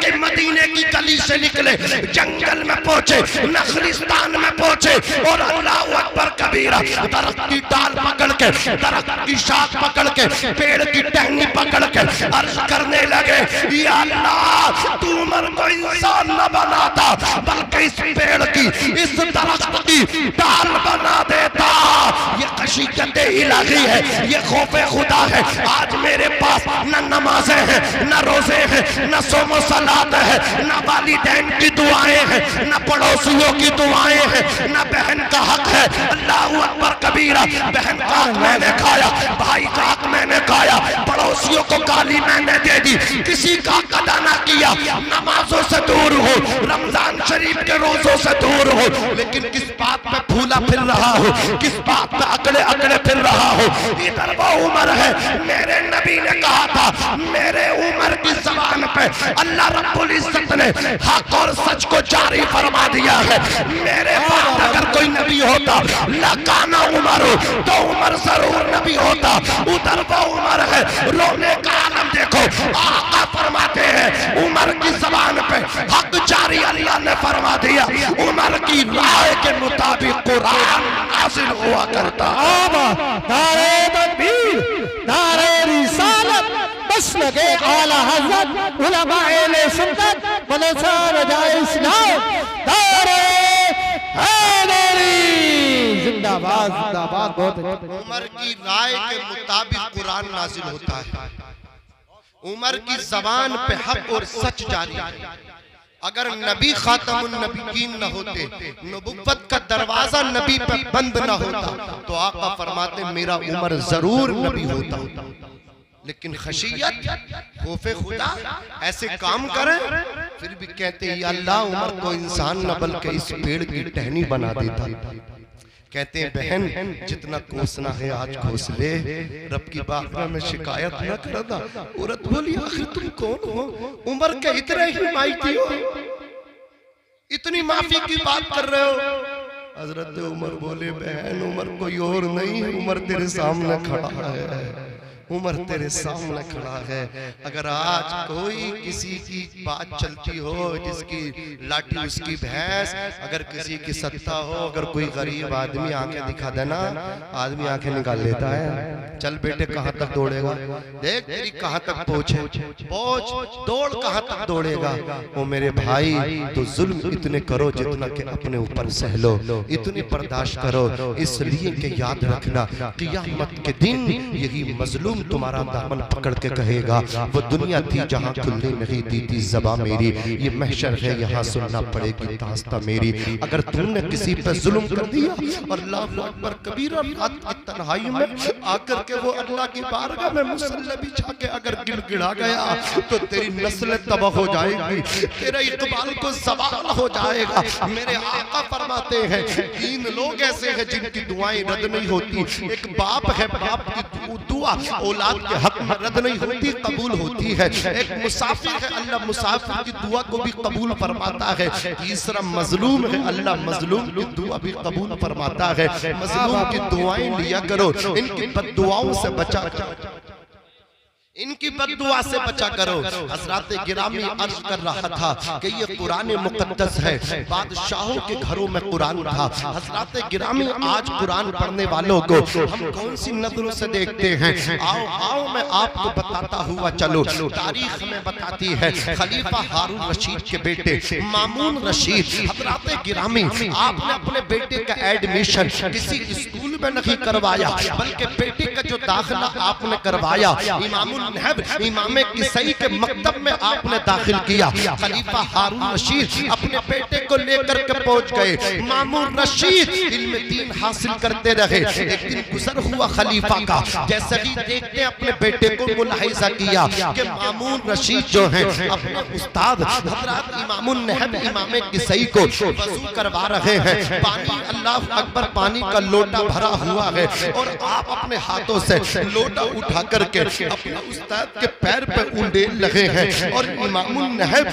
کی گلی سے نکلے, جنگل میں پہنچے, نخلستان میں پہنچے اور اللہ اکبر کبیرہ درخت کی ڈال پکڑ کے, درخت کی شاخ پکڑ کے, پیڑ کی ٹہنی پکڑ کے عرض کرنے لگے یا اللہ تو عمر کو انسان نہ بناتا بلکہ اس پیڑ کی اس درخت کی ڈال بنا دیتا. یہ خشیت الہی ہے, یہ خوف خدا ہے. آج میرے پاس نہ نمازیں ہیں, نہ روزے ہیں, نہ صوم و صلات ہے, نہ والدین کی دعائیں ہیں, نہ پڑوسیوں کی دعائیں ہیں, نہ بہن کا حق ہے. اللہ اکبر کبیرہ. بہن کا حق میں نے کھایا, بھائی کا حق میں نے کھایا, پڑوسیوں کو گالی میں نے دے دی, کسی کا حق ادا نہ کیا. نمازوں سے دور ہو, رمضان شریف کے روزوں سے دور ہو, لیکن کس بات پہ پھولا پھر رہا ہو, کس بات پہ اکڑے اکڑے پھر رہا ہو. ادھر وہ عمر ہے. میرے نبی نے کہا تھا میرے عمر کی زبان پہ اللہ رب العزت نے حق اور سچ کو جاری فرما دیا ہے. میرے بعد اگر کوئی نبی ہوتا لکانا عمر تو عمر ضرور نبی ہوتا. ادھر وہ عمر ہے. رونے کا عالم دیکھو, آقا فرماتے ہیں عمر کی زبان پہ حق جاری اللہ نے فرما دیا. عمر کی رائے کے مطابق قرآن نازل ہوا کرتا. نعرہ تکبیر, نعرہ رسالت, بس لگے اعلیٰ حضرت علماء اہل سنت مدرسہ رجاء اسلام, نعرہ حیدری زندہ باد زندہ باد. بہت عمر کی رائے کے مطابق قرآن نازل ہوتا ہے. عمر کی زبان پہ حق اور سچ جاری ہے. اگر نبی خاتم النبیین نہ ہوتے, نبوت کا دروازہ نبی پہ بند نہ ہوتا, تو آقا فرماتے میرا عمر ضرور نبی ہوتا. لیکن خشیت, خوف خدا, ایسے کام کریں پھر بھی کہتے ہیں یا اللہ عمر کو انسان نہ بلکہ اس پیڑ کی ٹہنی بنا دیتا. کہتے ہیں بہن جتنا کوسنا ہے آج کوس لے, رب کی بارگاہ میں شکایت نہ کرنا. عورت بولی آخر تم کون ہو؟ عمر کے اتنے ہی مائیتی ہو, اتنی معافی کی بات کر رہے ہو. حضرت عمر بولے بہن عمر کوئی اور نہیں، عمر تیرے سامنے کھڑا ہے، عمر تیرے سامنے کھڑا ہے۔ اگر آج کوئی کسی کی بات چلتی ہو، جس کی لاٹھی اس کی بھینس، اگر کسی کی ستا ہو، اگر کوئی غریب آدمی آنکھیں دکھا دینا، آدمی آنکھیں نکال لیتا ہے۔ چل بیٹے کہاں تک دوڑے گا، دیکھ تیری کہاں تک پہنچ دوڑ کہاں تک دوڑے گا۔ او میرے بھائی تو ظلم اتنے کرو جتنا کہ اپنے اوپر سہ لو، اتنی برداشت کرو، اس لیے کہ یاد رکھنا قیامت کے دن یہی مظلوم تمہارا دامن پکڑ کے کہے گا وہ دنیا تھی جہاں کھلنے نہیں دی تھی زبان میری، یہ محشر ہے یہاں سننا پڑے گی داستہ میری۔ اگر تم نے کسی پہ ظلم کر دیا اور اللہ اکبر کبیرہ رات کی تنہائی میں آ کر کے وہ اللہ کی بارگاہ میں مصلی بچھا کے اگر گڑ گڑا گیا تو تیری نسل تباہ ہو جائے گی، تیرے اقبال کو زوال ہو جائے گا۔ میرے آقا فرماتے ہیں 3 لوگ ایسے ہیں جن کی دعائیں رد نہیں ہوتی۔ ایک باپ ہے، باپ کی دعا اولاد کے حق میں رد نہیں ہوتی، قبول ہوتی ہے۔ ایک مسافر ہے، اللہ مسافر کی دعا کو بھی قبول فرماتا ہے۔ تیسرا مظلوم ہے، اللہ مظلوم کی دعا بھی قبول فرماتا ہے۔ مظلوم کی دعائیں لیا کرو، ان کی بد دعاؤں سے بچا کرو، ان کی بد دعا سے بچا کرو۔ حضرات گرامی عرض کر رہا تھا کہ یہ قرآن مقدس ہے، بادشاہوں کے گھروں میں قرآن تھا۔ حضرات گرامی آج قرآن پڑھنے والوں کو ہم کون سی نظروں سے دیکھتے ہیں؟ آؤ میں آپ کو بتاتا ہوا چلو۔ تاریخ میں بتاتی ہے خلیفہ ہارون رشید کے بیٹے مامون رشید، حضرات گرامی آپ نے اپنے بیٹے کا ایڈمیشن کسی اسکول میں نہیں کروایا، بلکہ بیٹے کا جو داخلہ آپ نے کروایا امام کسائی کے مکتب میں آپ نے داخل کیا۔ خلیفہ ہارون رشید اپنے بیٹے کو لے کر کے پہنچ گئے۔ مامون رشید علم دین حاصل کرتے رہے۔ ایک دن گزر ہوا خلیفہ کا، جیسے ہی دیکھتے اپنے بیٹے کو ملاحظہ کیا کہ مامون رشید جو ہیں اپنے استاد حضرات امام النہب امام کسائی کو وضو کروا رہے ہیں، پانی اللہ اکبر پانی کا لوٹا بھرا ہوا ہے، اور آپ اپنے ہاتھوں سے لوٹا اٹھا کر کے اپنے استاد کے پیر پہ انڈیل لگے ہیں، اور امام النہب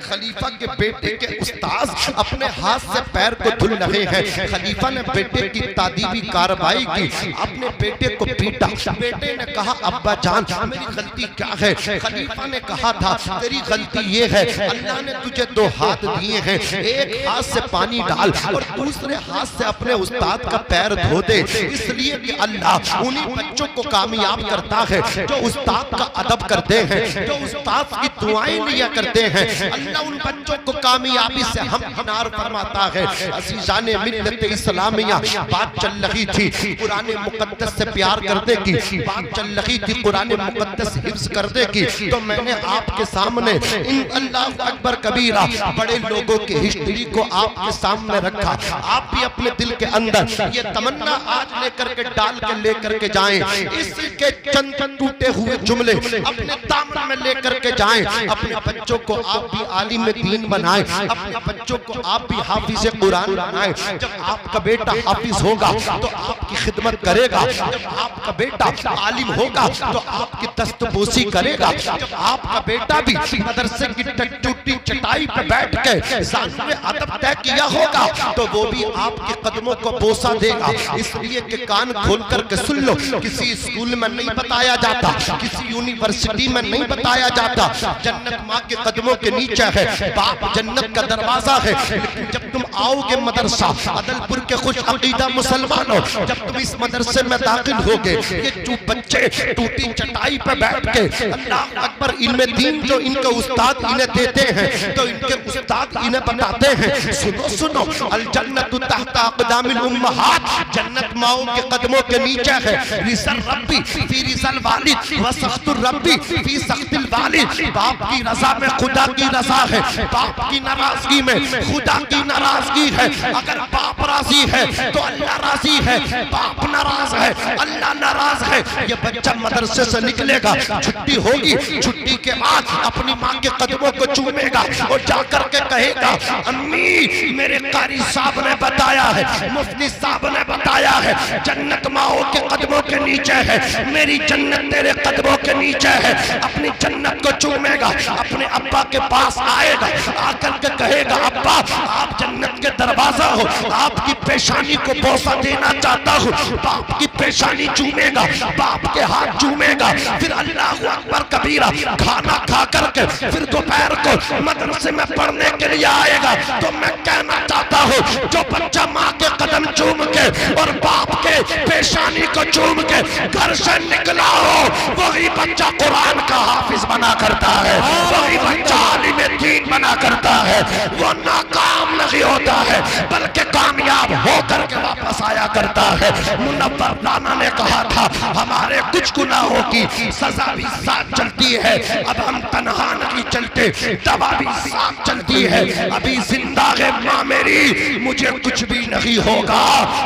خلیفہ کے بیٹے کے استاد اپنے ہاتھ سے پیر کو دھل رہے ہیں۔ خلیفہ نے بیٹے کی تادیبی کارروائی کی، اپنے بیٹے کو پیٹا۔ بیٹے نے کہا ابا جان میری غلطی کیا ہے؟ خلیفہ نے کہا تھا تیری غلطی یہ ہے اللہ نے تجھے 2 ہاتھ دیے ہیں، ایک ہاتھ سے پانی ڈال اور دوسرے ہاتھ سے اپنے استاد کا پیر دھو دے، اس لیے کہ اللہ انہی بچوں کو کامیاب کرتا ہے جو استاد کا ادب کرتے ہیں، جو استاد کی دعائیں لیا کرتے ہیں۔ اللہ ان بچوں کو کامیابی سے ہمکنار فرماتا ہے۔ عزیزان ملت اسلامیہ بات چل رہی تھی قرآن مقدس سے پیار کرنے کی، بات چل رہی تھی قرآن مقدس حفظ کرنے کی، تو میں نے آپ کے سامنے ان اللہ اکبر کبیرہ بڑے لوگوں کی ہسٹری کو آپ کے سامنے رکھا۔ آپ بھی اپنے دل کے اندر یہ تمنا آج لے کر کے ڈال کے لے کر کے جائیں، اس کے چند ٹوٹے ہوئے جملے اپنے دامن میں لے کر کے جائیں۔ اپنے بچوں کو آپ بھی عالم دین بنائیں، اپنے بچوں کو آپ بھی حافظ قرآن بنائیں۔ جب آپ کا بیٹا حافظ ہوگا تو آپ کی خدمت کرے گا، جب آپ کا بیٹا عالم ہوگا تو آپ کی دست بوسی کرے گا، جب آپ کا بیٹا بھی مدرسے کی ٹوٹی چٹائی پہ بیٹھ کے ذات ادب طے کیا ہوگا تو وہ بھی آپ کے قدموں کو بوسہ دے گا۔ اس لیے کہ کان کھول کر کے سن لو، کسی اسکول میں نہیں بتایا جاتا، کسی یونیورسٹی میں نہیں بتایا جاتا جنت ماں کے قدموں کے نیچے ہے، باپ جنت کا دروازہ ہے۔ لیکن جب تم آؤ گے مدرسہ عدلپور کے خوش عقیدہ مسلمانوں، جب تم اس مدرسے میں داخل ہوگے، یہ جو بچے ٹوٹی چٹائی پہ بیٹھ کے اللہ اکبر علم دین جو ان کے استاد انہیں دیتے ہیں تو ان کے استاد انہیں بتاتے ہیں سنو سنو الجنت تحت اقدام الامہات، جنت ماؤں کے قدموں کے نیچے ہے۔ رضا ربی فی رضا الوالد وسخط الربی فی سخط الوالد، باپ کی رضا میں خدا کی رضا ہے، باپ کی ناراضگی میں خدا کی ناراضگی ہے۔ اگر باپ راضی ہے تو اللہ راضی ہے، باپ ناراض ہے اللہ ناراض ہے۔ یہ بچہ مدرسے سے نکلے گا، چھٹی ہوگی، چھٹی کے بعد اپنی ماں کے قدموں کو چومے گا اور جا کر کے کہے گا امی میرے قاری صاحب نے بتایا ہے، مفتی صاحب نے بتایا ہے جنت ماؤں کے قدموں کے نیچے ہے، میری جنت تیرے قدموں کے نیچے ہے۔ اپنی جنت کو چومے گا، اپنے ابا کے پاس آئے گا، آ کر کے کہے گا ابا آپ جنت کے دروازہ ہو، آپ کی پیشانی کو بوسہ دینا چاہتا ہوں۔ باپ کی پیشانی چومے گا، باپ کے ہاتھ چومے گا، پھر اللہ اکبر کبیرہ کھانا کھا کر کے پھر دوپہر کو مدرسے میں پڑھنے کے لیے آئے گا۔ تو میں کہنا چاہتا ہوں جو بچہ ماں کے قدم چوم کے اور باپ کے پیشانی کو چوم کے گھر سے نکلا ہو، وہی بچہ قرآن کا حافظ بنا کرتا ہے، وہی بچہ عالم دین بنا کرتا ہے، وہ ناکام نہیں ہوتا ہے بلکہ کامیاب ہو کر کے واپس آیا کرتا ہے۔ منور رانا نے کہا تھا ہمارے کچھ گناہوں کی سزا بھی ساتھ چلتی ہے، اب ہم تنہا نہیں چلتے، دوا بھی ساتھ چلتی ہے۔ ابھی زندہ ہے ماں میری، مجھے کچھ بھی نہیں ہوگا،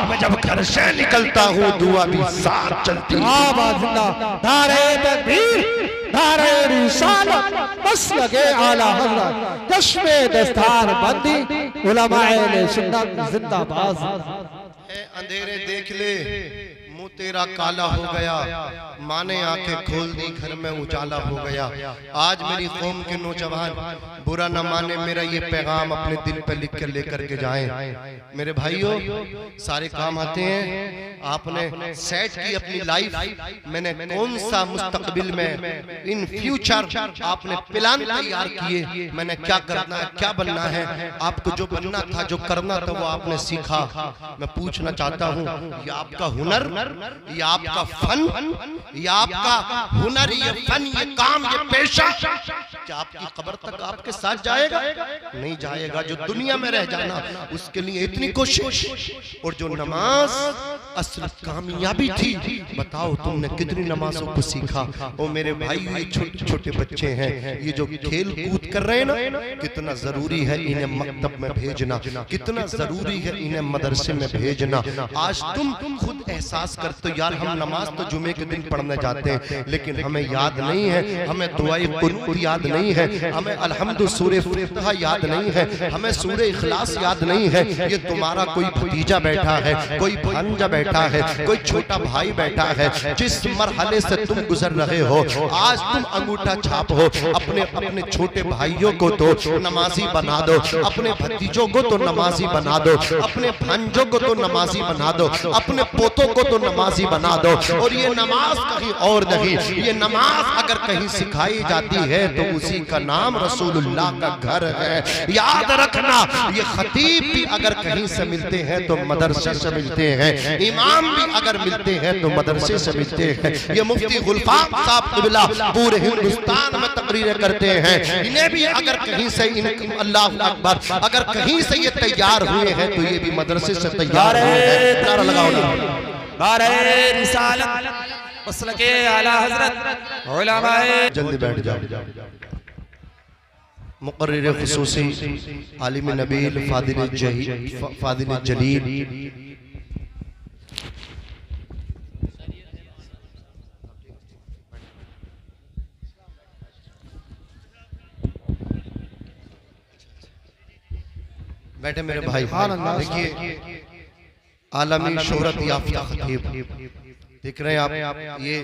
میں جب گھر سے نکلتا ہوں دعا بھی ساتھ چلتی ہے۔ آباد زندہ نعرہ تکبیر، نعرہ رسالت، مسلک اعلیٰ حضرت، چشم دستار بندی، علماء اہل سنت زندہ باز۔ اے اندھیرے دیکھ لے منہ تیرا کالا ہو گیا، ماں نے آنکھیں کھول دی گھر میں اجالا ہو گیا۔ آج میری قوم کے نوجوان برا نہ مانے میرا یہ پیغام اپنے دل پہ لکھ کر لے کر کے جائیں۔ میرے بھائیوں سارے کام آتے ہیں، آپ نے سیٹ کی اپنی لائف، میں نے کون سا مستقبل میں ان فیوچر آپ نے پلان تیار کیے، میں نے کیا کرنا ہے کیا بننا ہے، آپ کو جو بننا تھا جو کرنا تھا وہ آپ نے سیکھا۔ میں پوچھنا چاہتا ہوں یہ آپ کا ہنر، یہ آپ کا فن، یہ آپ کا ہنر، یہ فن، یہ کام، یہ پیشہ کیا آپ کی قبر تک آپ کے ساتھ جائے گا؟ نہیں جائے گا۔ جو دنیا میں رہ جانا اس کے لیے اتنی کوشش، اور جو نماز اصل کامیابی تھی، بتاؤ تم نے کتنی نمازوں کو سیکھا۔ او میرے بھائی یہ چھوٹے چھوٹے بچے ہیں، یہ جو کھیل کود کر رہے ہیں نا، کتنا ضروری ہے انہیں مکتب میں بھیجنا، کتنا ضروری ہے انہیں مدرسے میں بھیجنا۔ آج تم خود احساس کرتے یار ہم نماز تو جمعے کے دن پڑھنے جاتے ہیں لیکن ہمیں یاد نہیں ہے، ہمیں دعائے قنوت یاد نہیں ہے، ہمیں الحمد سورہ فتح یاد نہیں ہے، ہمیں سورہ اخلاص یاد نہیں ہے۔ یہ تمہارا کوئی بھتیجا بیٹھا ہے، کوئی بھانجا بیٹھا ہے، کوئی چھوٹا بھائی بیٹھا ہے، جس مرحلے سے تم گزر رہے ہو آج تم انگوٹھا چھاپ ہو۔ اپنے چھوٹے بھائیوں کو تو نمازی بنا دو، اپنے بھتیجوں کو تو نمازی بنا دو، اپنے بھانجوں کو تو نمازی بنا دو، اپنے پوتوں کو تو نمازی بنا دو۔ اور یہ نماز کہیں اور نہیں، یہ نماز اگر کہیں سکھائی جاتی ہے تو اسی کا نام رسول اللہ کا گھر ہے۔ یاد رکھنا یہ خطیب بھی اگر کہیں سے ملتے ہیں تو مدرسے سے ملتے ہیں، امام بھی اگر ملتے ہیں تو مدرسے سے ملتے ہیں۔ یہ مفتی غلفام صاحب قبلہ پورے ہندوستان میں تقریریں کرتے ہیں، انہیں بھی اگر کہیں سے اللہ اکبر اگر کہیں سے یہ تیار ہوئے ہیں تو یہ بھی مدرسے سے تیار ہوئے ہیں۔ نعرہ لگاؤ نا نعرہ رسالت، مسلک اعلیٰ حضرت، علماء جلدی بیٹھ جاؤ۔ مقرر خصوصی عالم نبیل فاضل جلیل بیٹھے میرے بھائی، دیکھیے عالمی شہرت یافتہ خطیب دیکھ رہے ہیں آپ، یہ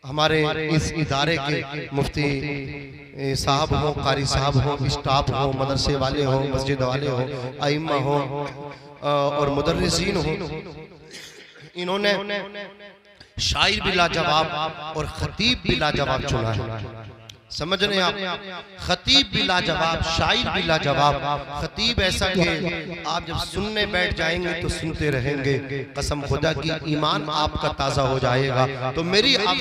ہمارے اس ادارے کے مفتی صاحب ہوں، قاری صاحب ہوں، اسٹاف ہوں، مدرسے والے ہوں، مسجد والے ہوں، ائمہ ہوں اور مدرسین ہوں، انہوں نے شاعر بھی لاجواب اور خطیب بھی لاجواب چنا ہے۔ سمجھ رہے ہیں آپ، خطیب بھی لاجواب، شاعر بھی لاجواب۔ خطیب ایسا کہ آپ جب سننے بیٹھ جائیں گے تو سنتے رہیں گے، قسم خدا کی ایمان آپ کا تازہ ہو جائے گا۔ تو میری آپ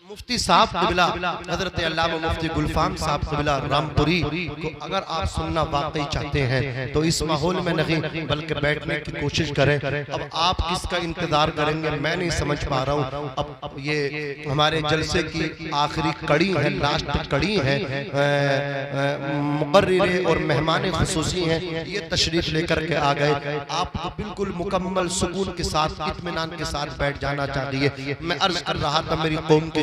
مفتی صاحب قبلہ حضرت علامہ مفتی غلفام صاحب قبلہ رامپوری کو اگر آپ سننا واقعی چاہتے ہیں تو اس ماحول میں نہیں بلکہ بیٹھنے کی کوشش کریں۔ اب آپ کس کا انتظار کریں گے میں نہیں سمجھ پا رہا ہوں۔ اب یہ ہمارے جلسے کی آخری کڑی ہے، لاسٹ کڑی ہے، مقرر اور مہمان خصوصی ہیں، یہ تشریف لے کر کے آ گئے۔ آپ کو بالکل مکمل سکون کے ساتھ اطمینان کے ساتھ بیٹھ جانا چاہیے۔ میں عرض کر رہا تھا میری قوم کے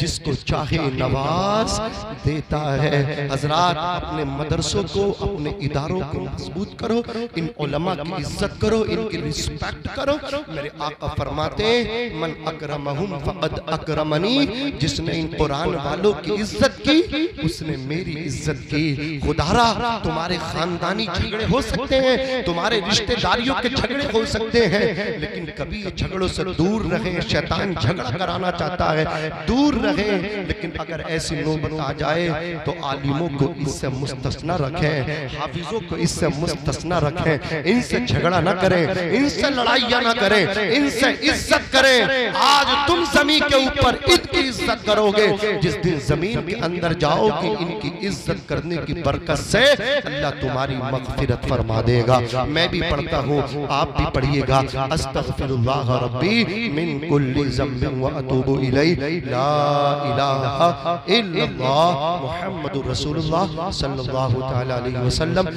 جس کو چاہے نواز دیتا ہے۔ حضرات اپنے مدرسوں کو، اپنے اداروں کو مضبوط کرو، ان علماء کی عزت کرو، ان کی رسپیکٹ کرو۔ میرے آقا فرماتے ہیں من اکرمہم فقد اکرمنی، جس نے ان قرآن والوں کی عزت کی اس نے میری عزت کی۔ خدارا تمہارے خاندانی جھگڑے ہو سکتے ہیں، تمہارے رشتہ داریوں کے جھگڑے ہو سکتے ہیں، لیکن کبھی یہ جھگڑوں سے دور رہیں۔ شیطان جھگڑا کرانا چاہتا ہے، دور رہیں۔ لیکن اگر ایسی نوبت آ جائے تو عالموں کو اس سے مستثنی رکھیں، حافظوں کو اس سے مستثنی رکھیں، ان سے جھگڑا نہ کریں، ان سے لڑائیاں نہ کریں، ان سے عزت کریں۔ آج تم زمین کے اوپر ان کی عزت کرو گے، جس دن زمین کے اندر جاؤ گے ان کی عزت کرنے کی برکت سے اللہ تمہاری مغفرت فرما دے گا۔ میں بھی پڑھتا ہوں، آپ بھی پڑھیے گا۔ استغفر اللہ ربی من کل ذنب واتوب الیہ، لا الہ الا اللہ محمد رسول اللہ صلی اللہ تعالی علیہ وسلم۔